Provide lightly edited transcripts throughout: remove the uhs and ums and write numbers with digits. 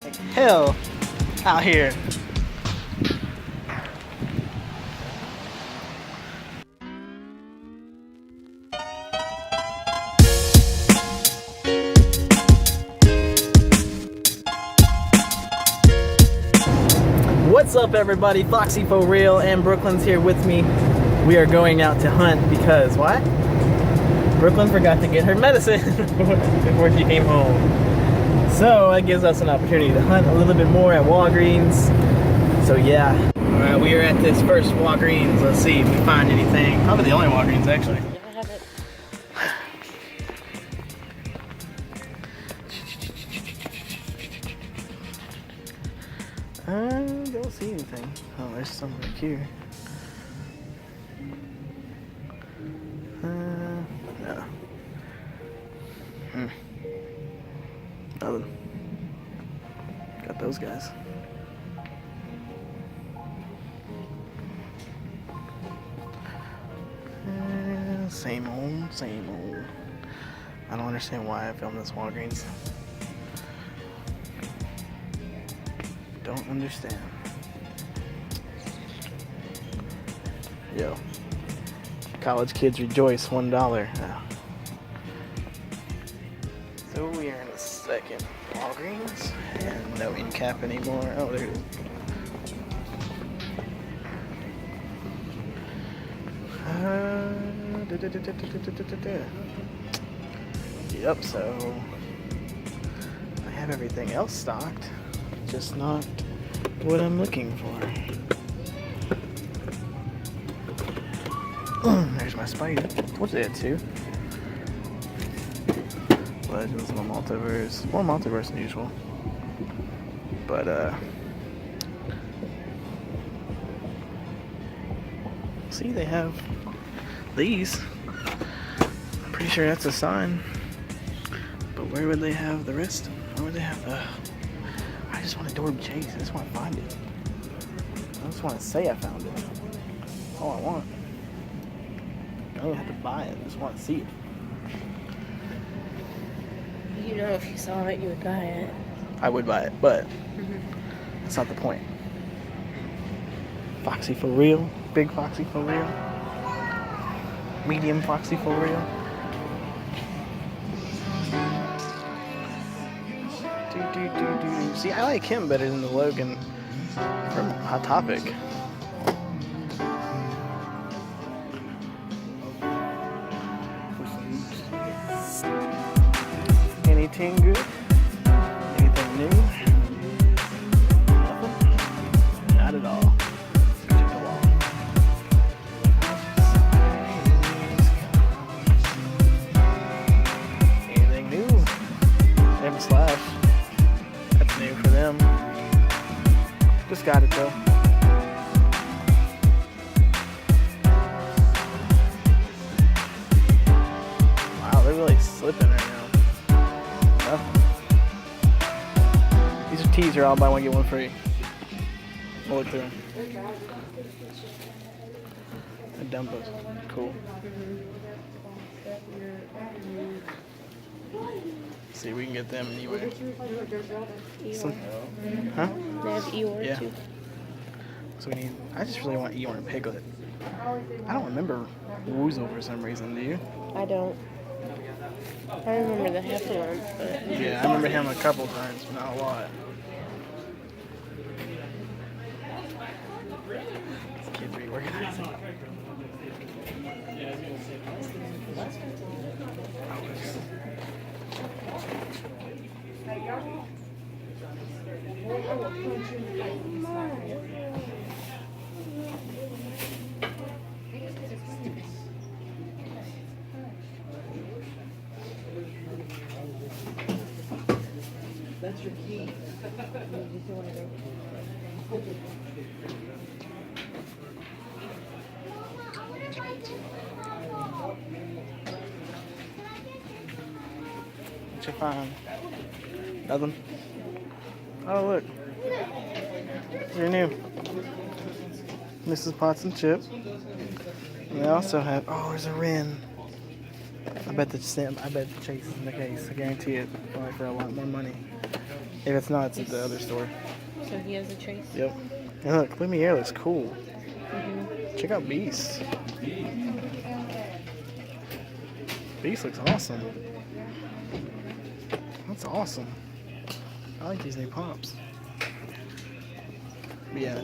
like hell out here. What's up, everybody? Foxy for Real and Brooklyn's here with me. We are going out to hunt because what? Brooklyn forgot to get her medicine before she came home. So that gives us an opportunity to hunt a little bit more at Walgreens. So yeah. Alright, we are at this first Walgreens. Let's see if we find anything. Probably the only Walgreens actually. I don't see anything. Oh, there's some right here. No. Nothing. Got those guys. Same old, same old. I don't understand why I filmed this Walgreens. Don't understand. Yo. College kids rejoice, $1. Oh. So we are in the second Walgreens and no end cap anymore. Oh, there it is. Yep, so I have everything else stocked, just not what I'm looking for. There's my Spidey. What's it at 2? Legends, more multiverse. More multiverse than usual. But, see, they have these. I'm pretty sure that's a sign. But where would they have the rest? Where would they have the... I just want a door to chase. I just want to find it. I just want to say I found it. That's all I want. I don't even have to buy it. I just want to see it. You know, if you saw it, you would buy it. I would buy it, but that's not the point. Foxy for real. Big Foxy for real. Medium Foxy for real. See, I like him better than the Logan from Hot Topic. Anything good? Anything new? Nothing? Not at all. Check the wall. Anything new? They have a slash. That's new for them. Just got it though. Wow, they're really slipping right now. These are teas are all buy one get one free. We'll look through them. The Dumbos. Cool. Let's see if we can get them anywhere. Huh? They have Eeyore Yeah. too. So we need. I just really want Eeyore and Piglet. I don't remember Woozle for some reason. Do you? I don't. I remember the hefty ones, but... Yeah, I remember him a couple times, but not a lot. This kid's reorganizing. That's your key. What you find? Nothing? Oh, look. You're new. Mrs. Potts and Chip. And they also have, oh, there's a Wren. I bet the Chase is in the case. I guarantee it. Probably for a lot more money. If it's not, it's at the other store. So he has a chase? Yep. And look, Lumiere looks cool. Mm-hmm. Check out Beast. Beast looks awesome. That's awesome. I like these new pops. But yeah,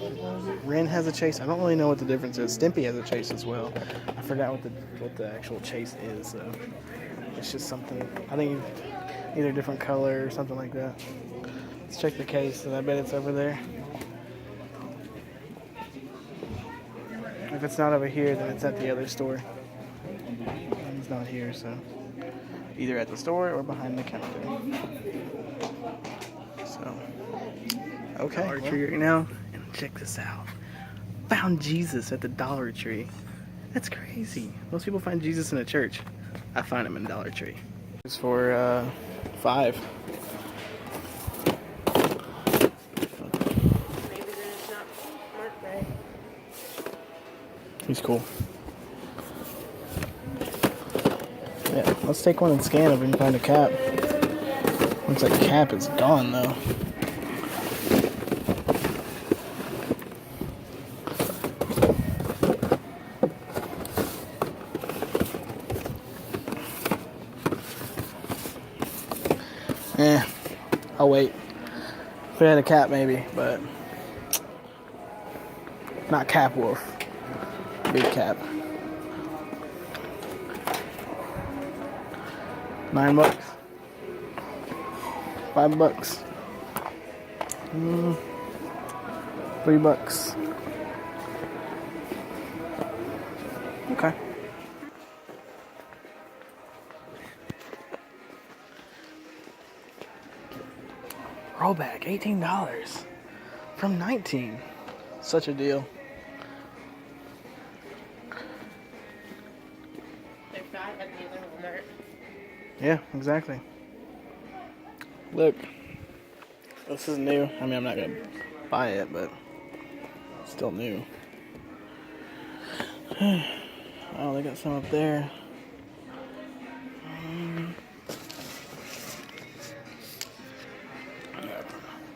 Ren has a chase. I don't really know what the difference is. Stimpy has a chase as well. I forgot what the actual chase is. So it's just something. I think either different color or something like that. Let's check the case, and I bet it's over there. If it's not over here, then it's at the other store. It's not here, so either at the store or behind the counter. So, okay. Dollar Tree right now, and check this out. Found Jesus at the Dollar Tree. That's crazy. Most people find Jesus in a church. I find him in Dollar Tree. It's for $5. Maybe then it's not marked right. He's cool. Yeah, let's take one and scan if we can find a cap. Looks like cap is gone though. I'll wait. If we had a cap maybe, but not Cap Wolf. Big cap. $9. $5. $3. Okay. Rollback, $18 from $19. Such a deal. They're $5 at the other Walmart. Yeah, exactly. Look, this is new. I mean, I'm not gonna buy it, but it's still new. Oh, they got some up there.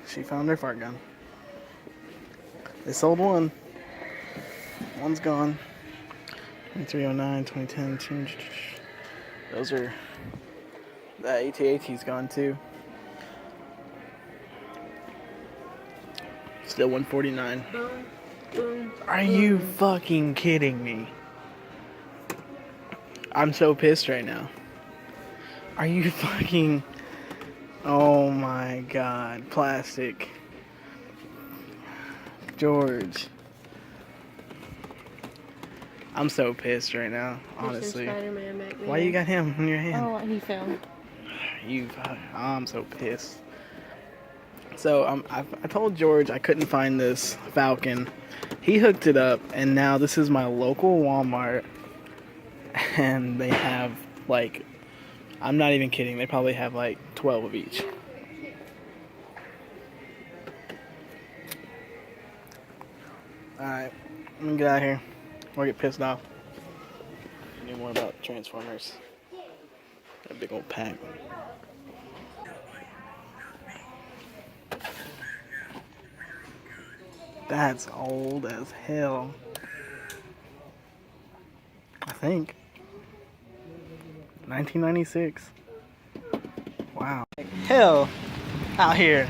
She found her fart gun. They sold one. One's gone. 2309, 2010. Those are. The AT-AT's gone too. Still $149. Boom, boom. Are you fucking kidding me? I'm so pissed right now. Are you fucking... Oh my god. Plastic. George. I'm so pissed right now, honestly. Spider-Man back there. Why you got him in your hand? Oh, he fell. I'm so pissed. So I told George I couldn't find this Falcon. He hooked it up, and now this is my local Walmart, and they have like, I'm not even kidding, they probably have like 12 of each. Alright, I'm gonna get out of here or get pissed off. I knew more about Transformers. A big old pack. That's old as hell. I think. 1996. Wow. Hell out here.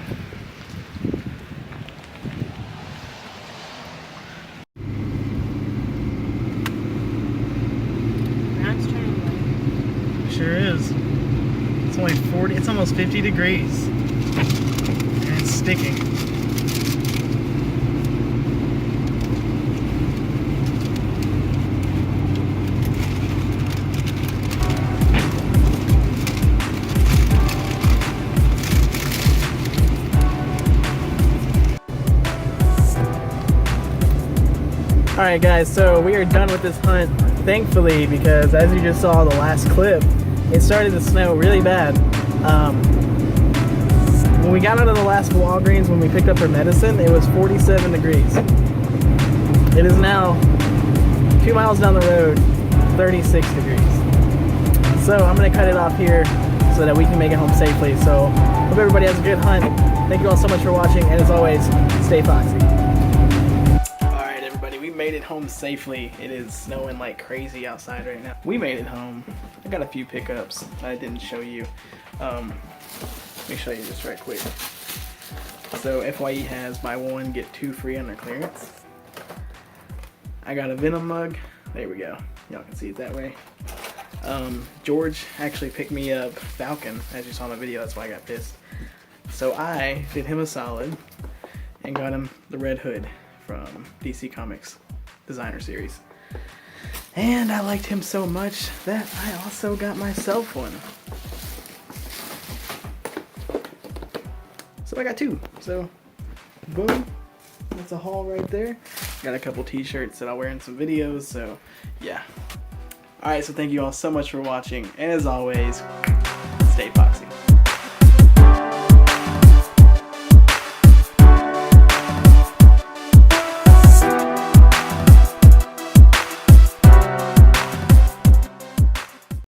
Brown's turning white. Sure is. It's only 40, it's almost 50 degrees. And it's sticking. Alright guys, so we are done with this hunt, thankfully, because as you just saw the last clip, it started to snow really bad. When we got out of the last Walgreens, when we picked up her medicine, it was 47 degrees. It is now 2 miles down the road, 36 degrees. So I'm going to cut it off here so that we can make it home safely. So hope everybody has a good hunt. Thank you all so much for watching, and as always, stay foxy. Alright everybody, we made it home safely. It is snowing like crazy outside right now. We made it home. I got a few pickups I didn't show you. Let me show you this right quick. So FYE has buy one, get two free under clearance. I got a Venom mug. There we go. Y'all can see it that way. George actually picked me up Falcon, as you saw in the video, that's why I got pissed. So I did him a solid and got him the Red Hood from DC Comics Designer Series. And I liked him so much that I also got myself one. So I got two. So boom, that's a haul right there. Got a couple t-shirts that I'll wear in some videos, so yeah. Alright, so thank you all so much for watching, and as always,